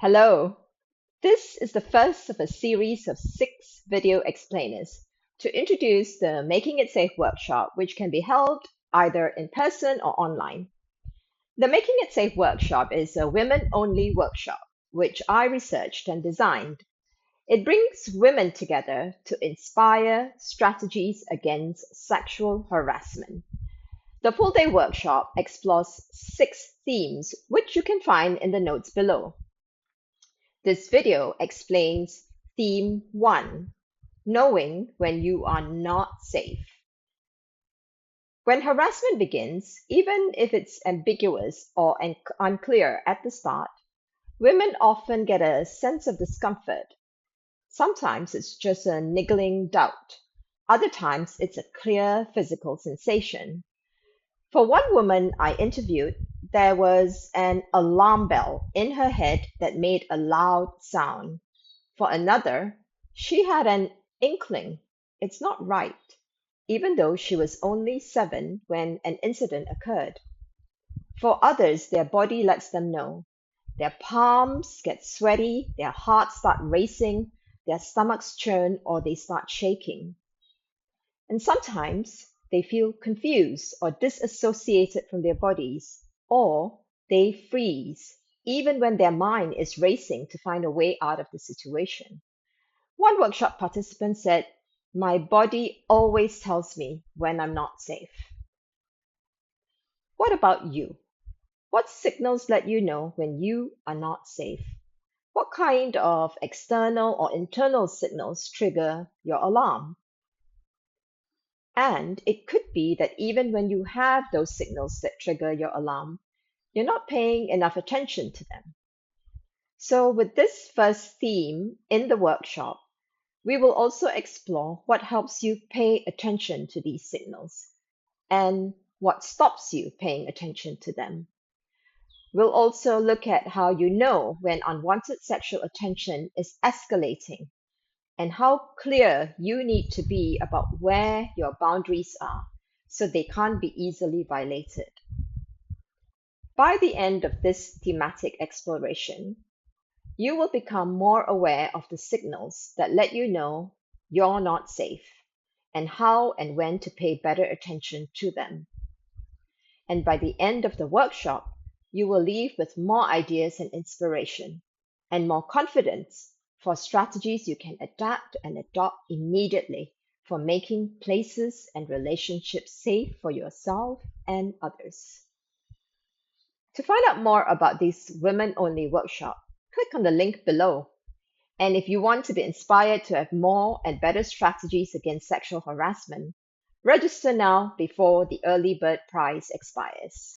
Hello, this is the first of a series of 6 video explainers to introduce the Making It Safe workshop, which can be held either in person or online. The Making It Safe workshop is a women-only workshop, which I researched and designed. It brings women together to inspire strategies against sexual harassment. The full-day workshop explores 6 themes, which you can find in the notes below. This video explains theme 1, knowing when you are not safe. When harassment begins, even if it's ambiguous or unclear at the start, women often get a sense of discomfort. Sometimes it's just a niggling doubt. Other times it's a clear physical sensation. For one woman I interviewed, there was an alarm bell in her head that made a loud sound. For another, she had an inkling it's not right, even though she was only 7 when an incident occurred. For others, their body lets them know. Their palms get sweaty, their hearts start racing, their stomachs churn, or they start shaking. And sometimes they feel confused or disassociated from their bodies, or they freeze, even when their mind is racing to find a way out of the situation. One workshop participant said, "My body always tells me when I'm not safe." What about you? What signals let you know when you are not safe? What kind of external or internal signals trigger your alarm? And it could be that even when you have those signals that trigger your alarm, you're not paying enough attention to them. So, with this first theme in the workshop, we will also explore what helps you pay attention to these signals and what stops you paying attention to them. We'll also look at how you know when unwanted sexual attention is escalating and how clear you need to be about where your boundaries are so they can't be easily violated. By the end of this thematic exploration, you will become more aware of the signals that let you know you're not safe and how and when to pay better attention to them. And by the end of the workshop, you will leave with more ideas and inspiration and more confidence for strategies you can adapt and adopt immediately for making places and relationships safe for yourself and others. To find out more about this women-only workshop, click on the link below. And if you want to be inspired to have more and better strategies against sexual harassment, register now before the early bird prize expires.